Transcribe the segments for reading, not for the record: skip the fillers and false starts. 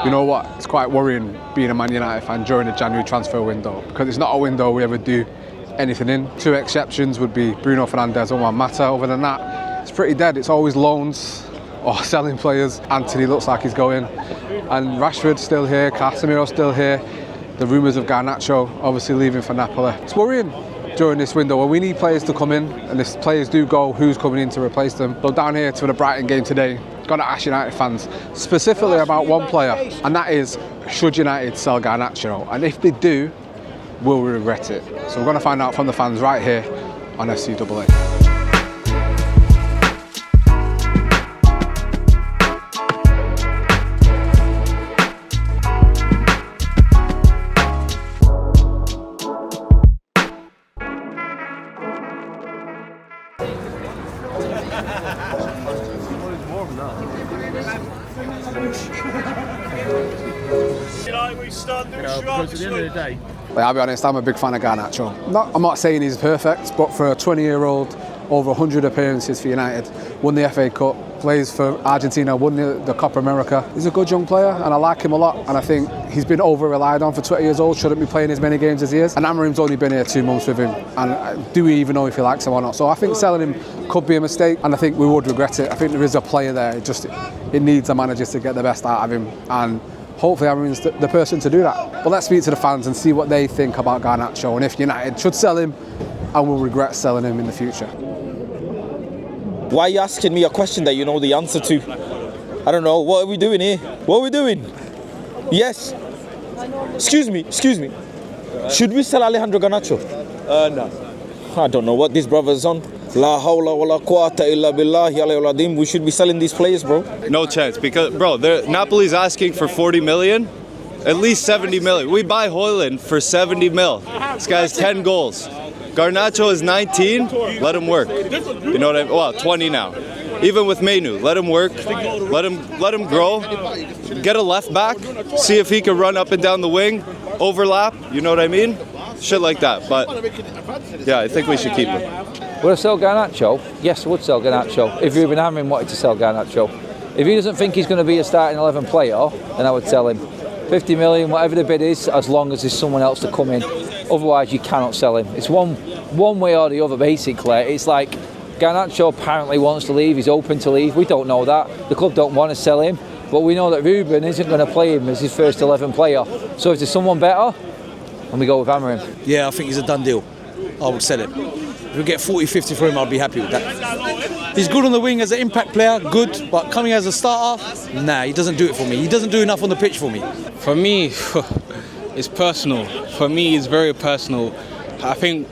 You know what? It's quite worrying being a Man United fan during the January transfer window, because it's not a window we ever do anything in. 2 exceptions would be Bruno Fernandes and Juan Mata. Other than that, it's pretty dead. It's always loans or selling players. Anthony looks like he's going, and Rashford's still here, Casemiro's still here. The rumours of Garnacho obviously leaving for Napoli. It's worrying during this window when we need players to come in, and if players do go, who's coming in to replace them? So down here to the Brighton game today, got to ask United fans specifically about one player, and that is, should United sell Garnacho? And if they do, will we regret it? So we're going to find out from the fans right here on SCAA. Because at the end of the day, I'll be honest, I'm a big fan of Garnacho. I'm not saying he's perfect, but for a 20-year-old, over 100 appearances for United, won the FA Cup, plays for Argentina, won the Copa America. He's a good young player, and I like him a lot, and I think he's been over-relied on for 20 years old, shouldn't be playing as many games as he is. And Amorim's only been here 2 months with him, and do we even know if he likes him or not? So I think selling him could be a mistake, and I think we would regret it. I think there is a player there, it needs a manager to get the best out of him, and hopefully Haroon's the person to do that. But let's speak to the fans and see what they think about Garnacho, and if United should sell him and will regret selling him in the future. Why are you asking me a question that you know the answer to? I don't know. What are we doing here? What are we doing? Yes. Excuse me. Should we sell Alejandro Garnacho? No. I don't know what this brother's on. La hawla wa la quwwata illa billahi alayhi al-azim. We should be selling these players, bro. No chance, because, bro, Napoli's asking for 40 million, at least 70 million. We buy Højlund for 70 mil. This guy's 10 goals. Garnacho is 19, let him work. You know what I mean? Well, 20 now. Even with Manu, let him work, let him grow, get a left back, see if he can run up and down the wing, overlap, you know what I mean? Shit like that, but yeah, I think we should keep him. Would I sell Garnacho? Yes, I would sell Garnacho. If Ruben Amorim wanted to sell Garnacho. If he doesn't think he's going to be a starting 11 player, then I would sell him. 50 million, whatever the bid is, as long as there's someone else to come in. Otherwise, you cannot sell him. It's one way or the other, basically. It's like Garnacho apparently wants to leave, he's open to leave. We don't know that. The club don't want to sell him, but we know that Ruben isn't going to play him as his first 11 player. So if there's someone better, and we go with Amorim. Yeah, I think he's a done deal. I would sell him. If we get 40-50 for him, I'd be happy with that. He's good on the wing as an impact player, good, but coming as a starter, nah, he doesn't do it for me. He doesn't do enough on the pitch for me. for me, it's personal. For me, it's very personal. I think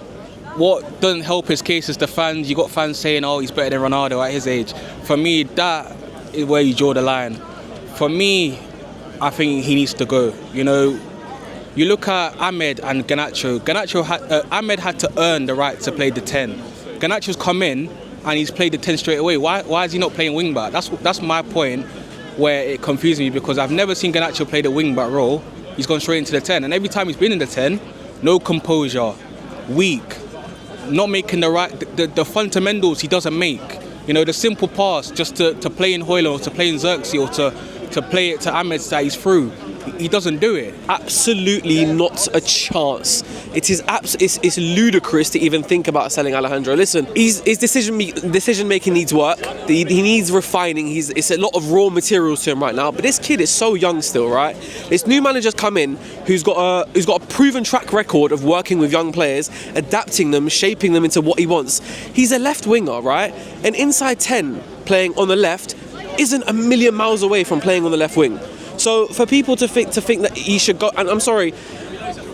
what doesn't help his case is the fans. You got fans saying, "Oh, he's better than Ronaldo at his age." For me, that is where you draw the line. For me, I think he needs to go. You know, you look at Ahmed and Garnacho. Ahmed had to earn the right to play the 10. Garnacho's come in and he's played the 10 straight away. Why is he not playing wing back? That's my point where it confuses me, because I've never seen Garnacho play the wing back role. He's gone straight into the 10, and every time he's been in the 10, no composure, weak, not making the fundamentals he doesn't make. You know, the simple pass just to play in Højlund or to play in Xerxes or to play it to Ahmed that he's through. He doesn't do it. Absolutely not a chance. It's ludicrous to even think about selling Alejandro. Listen, his decision making needs work. He needs refining. It's a lot of raw materials to him right now. But this kid is so young still, right? This new manager's come in who's got a proven track record of working with young players, adapting them, shaping them into what he wants. He's a left winger, right? An inside 10 playing on the left isn't a million miles away from playing on the left wing. So for people to think that he should go, and I'm sorry,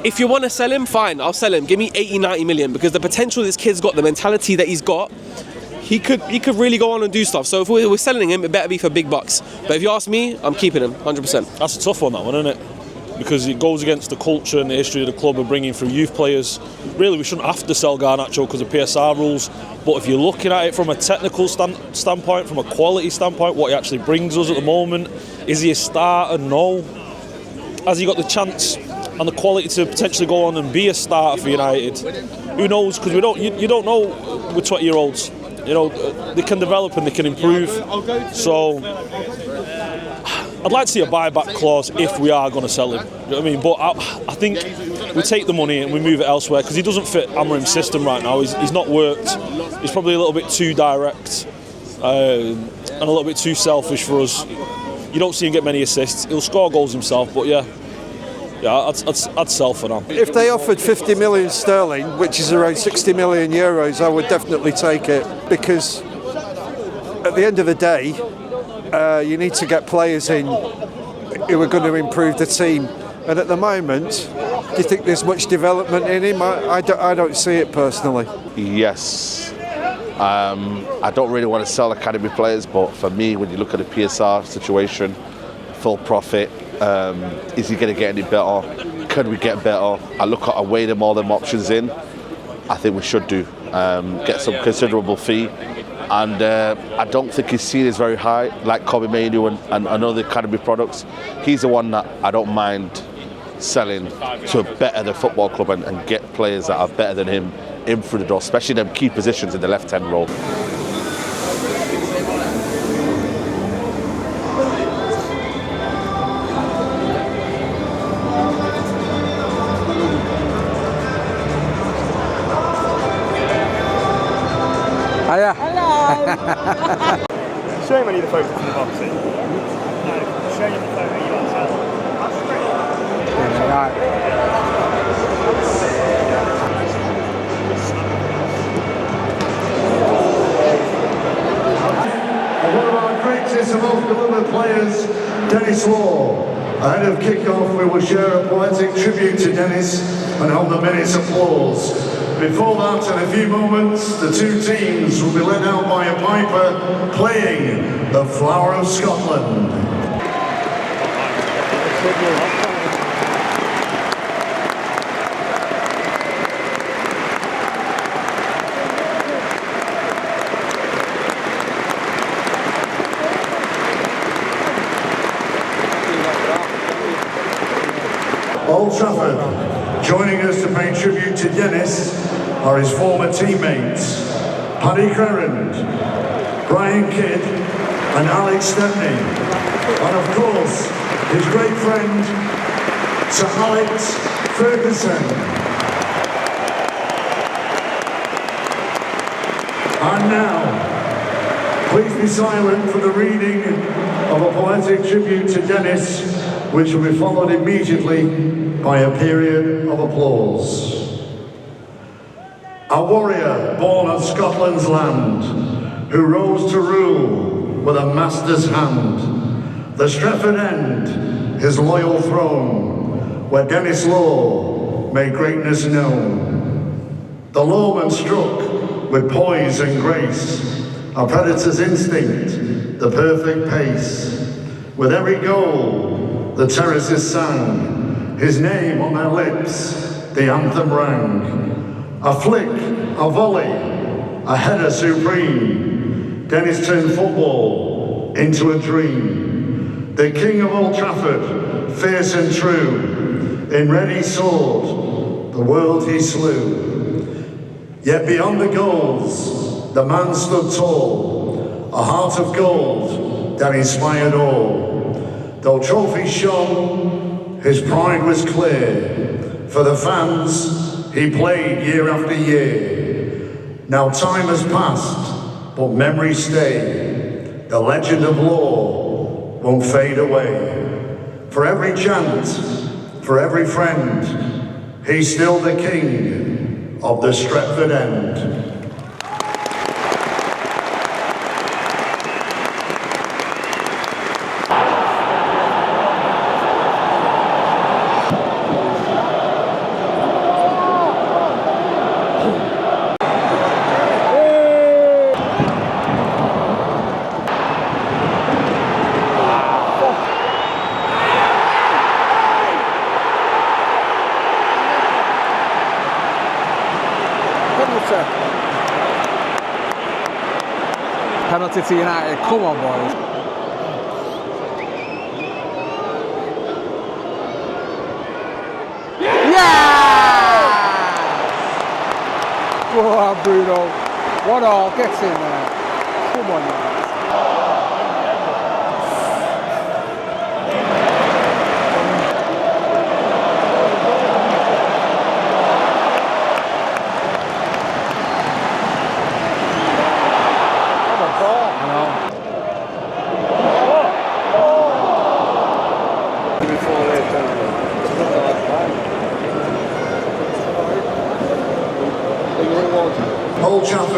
if you want to sell him, fine, I'll sell him. Give me 80, 90 million, because the potential this kid's got, the mentality that he's got, he could really go on and do stuff. So if we're selling him, it better be for big bucks. But if you ask me, I'm keeping him, 100%. That's a tough one, that one, isn't it? Because it goes against the culture and the history of the club of bringing through youth players. Really, we shouldn't have to sell Garnacho because of PSR rules. But if you're looking at it from a technical standpoint, from a quality standpoint, what he actually brings us at the moment, is he a starter? No. Has he got the chance and the quality to potentially go on and be a starter for United? Who knows? Because you don't know with 20-year-olds. You know, they can develop and they can improve. So I'd like to see a buyback clause if we are going to sell him. You know what I mean? But I think we take the money and we move it elsewhere because he doesn't fit Amorim's system right now. He's not worked. He's probably a little bit too direct and a little bit too selfish for us. You don't see him get many assists. He'll score goals himself, but yeah, I'd sell for now. If they offered 50 million sterling, which is around 60 million euros, I would definitely take it, because at the end of the day, you need to get players in who are going to improve the team. And at the moment, do you think there's much development in him? I don't see it personally. Yes. I don't really want to sell academy players, but for me, when you look at the PSR situation, full profit, is he going to get any better? Can we get better? I weigh them all them options in. I think we should do. Get some considerable fee. And I don't think his ceiling is very high, like Kobe Manu and other academy products. He's the one that I don't mind selling to better the football club and get players that are better than him in through the door, especially them key positions in the left-hand role. Hiya. Hello. Show him any of the photos in the box. No, show him the photo you want to sell. That's great. Right. One of our greatest and most beloved players, Dennis Law. Ahead of kick-off, we will share a poetic tribute to Dennis and hold a minute's applause. Before that, in a few moments, the two teams will be led out by a piper playing the Flower of Scotland. Old Trafford, joining us to pay tribute to Dennis are his former teammates, Paddy Crerand, Brian Kidd and Alex Stepney, and of course, his great friend, Sir Alex Ferguson. And now, please be silent for the reading of a poetic tribute to Dennis, which will be followed immediately by a period of applause. A warrior born on Scotland's land, who rose to rule with a master's hand. The Stretford End, his loyal throne, where Dennis Law made greatness known. The lawman struck with poise and grace, a predator's instinct, the perfect pace. With every goal, the terraces sang, his name on their lips, the anthem rang. A flick, a volley, a header supreme. Dennis turned football into a dream. The king of Old Trafford, fierce and true, in ready sword, the world he slew. Yet beyond the goals, the man stood tall, a heart of gold that inspired all. Though trophies shone, his pride was clear. For the fans, he played year after year. Now time has passed, but memories stay. The legend of Law won't fade away. For every chant, for every friend, he's still the king of the Stretford End. Penalty to United, come on boys. Yeah! Go on Bruno, 1-1, get in there. Come on now.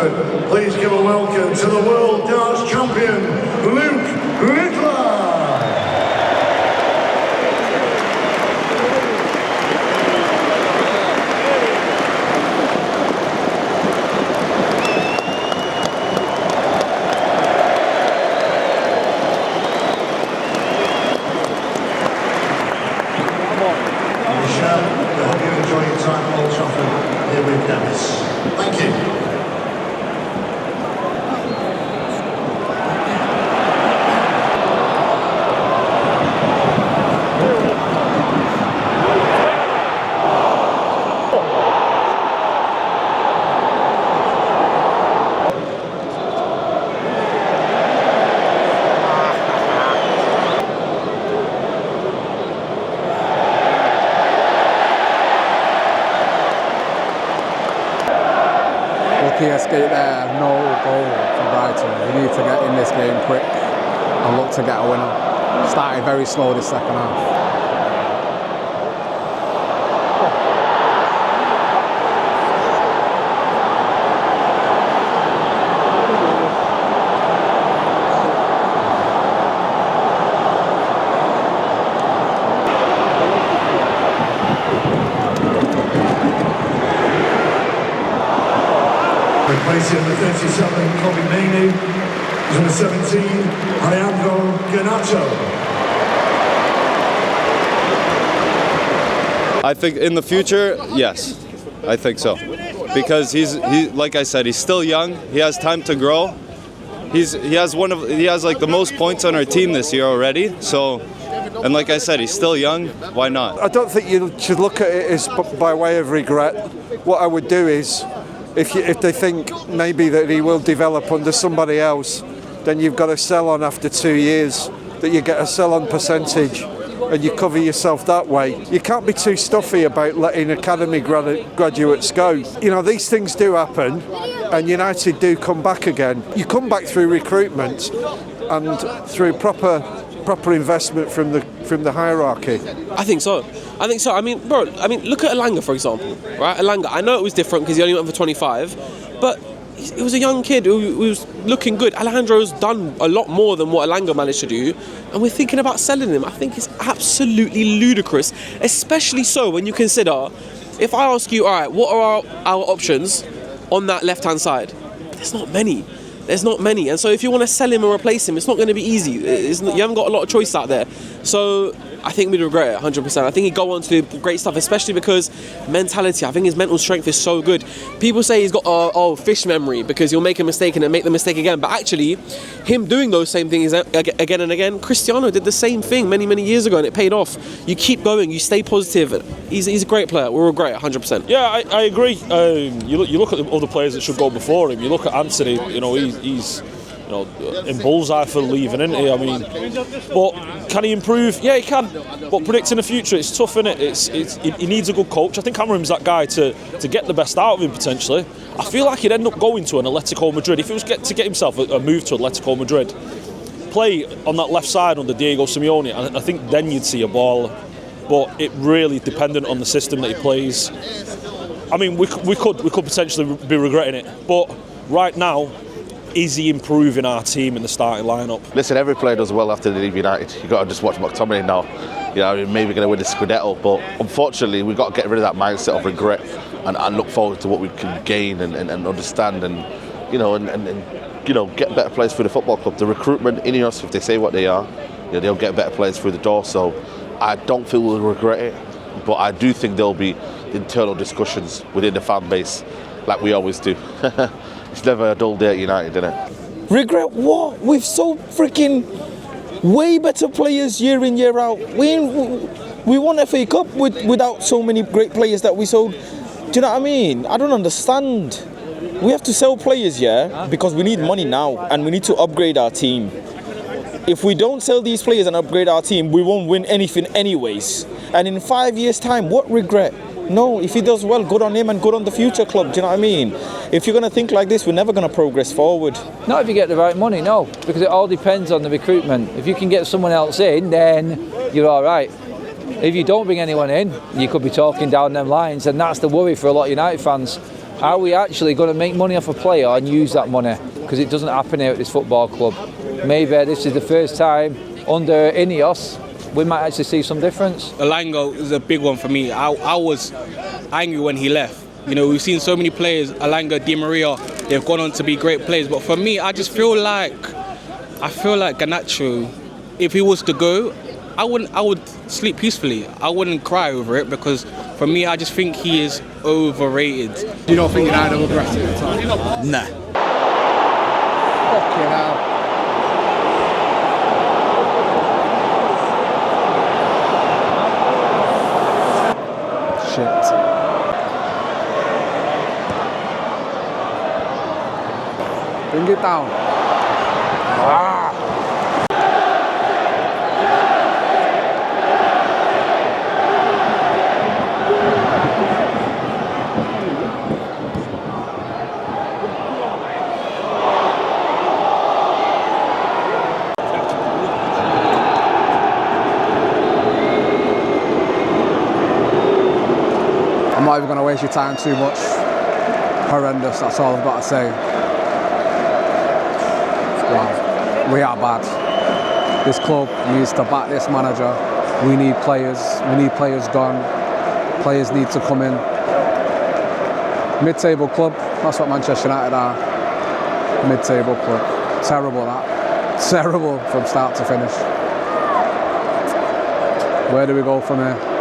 Trafford, please give a welcome to the world darts champion, Luke Littler. Thank you. escape there, no goal for Brighton. We need to get in this game quick and look to get a winner. Started very slow this second half. Replacing number 37, Kobe Mainoo, number 17, Alejandro Garnacho. I think in the future, yes, I think so, because he like I said, he's still young. He has time to grow. He has like the most points on our team this year already. So, and like I said, he's still young. Why not? I don't think you should look at it as by way of regret. What I would do is, if they think maybe that he will develop under somebody else, then you've got to sell on after 2 years, that you get a sell on percentage and you cover yourself that way. You can't be too stuffy about letting academy graduates go. You know, these things do happen and United do come back again. You come back through recruitment and through proper investment from the hierarchy. I think so. I mean, bro, look at Elanga, for example, right? Elanga, I know it was different because he only went for 25, but he was a young kid who was looking good. Alejandro's done a lot more than what Elanga managed to do, and we're thinking about selling him. I think it's absolutely ludicrous, especially so when you consider, if I ask you, all right, what are our options on that left-hand side? There's not many. And so if you want to sell him or replace him, it's not going to be easy. You haven't got a lot of choice out there. So I think we'd regret it 100%. I think he'd go on to do great stuff, especially because mentality. I think his mental strength is so good. People say he's got fish memory because he'll make a mistake and then make the mistake again. But actually, him doing those same things again and again, Cristiano did the same thing many years ago and it paid off. You keep going, you stay positive. He's a great player. We'll regret it 100%. Yeah, I agree. You look at the other players that should go before him. You look at Anthony. You know, he's in bullseye for leaving, isn't he? I mean, but can he improve? Yeah, he can. But predicting the future, it's tough, isn't it? He needs a good coach. I think Haroon's that guy to get the best out of him potentially. I feel like he'd end up going to an Atletico Madrid if he was to get himself a move to Atletico Madrid. Play on that left side under Diego Simeone, and I think then you'd see a ball. But it really dependent on the system that he plays. I mean, we could potentially be regretting it, but right now, is he improving our team in the starting lineup? Listen, every player does well after they leave United. You've got to just watch McTominay now. You know, maybe going to win the Scudetto, but unfortunately, we've got to get rid of that mindset of regret and look forward to what we can gain and understand and get better players through the football club. The recruitment, Ineos, if they say what they are, they'll get better players through the door. So I don't feel we'll regret it, but I do think there'll be internal discussions within the fan base, like we always do. It's never a dull day at United, is it? Regret what? We've so freaking way better players year in, year out. We won FA Cup without so many great players that we sold. Do you know what I mean? I don't understand. We have to sell players, yeah, because we need money now and we need to upgrade our team. If we don't sell these players and upgrade our team, we won't win anything anyways. And in 5 years' time, what regret? No, if he does well, good on him and good on the future club. Do you know what I mean? If you're going to think like this, we're never going to progress forward. Not if you get the right money, no, because it all depends on the recruitment. If you can get someone else in, then you're all right. If you don't bring anyone in, you could be talking down them lines, and that's the worry for a lot of United fans. Are we actually going to make money off a player and use that money? Because it doesn't happen here at this football club. Maybe this is the first time under Ineos we might actually see some difference. Alanga is a big one for me. I was angry when he left. You know, we've seen so many players, Alanga, Di Maria, they've gone on to be great players. But for me, I just feel like Garnacho, if he was to go, I would sleep peacefully. I wouldn't cry over it because for me, I just think he is overrated. You don't think United will regret it at all? Nah. Fucking hell. Shit. Bring it down. I'm not even going to waste your time too much. Horrendous, that's all I've got to say. Wow, we are bad. This club needs to back this manager. We need players gone. Players need to come in. Mid-table club, that's what Manchester United are. Mid-table club. Terrible that. Terrible from start to finish. Where do we go from here?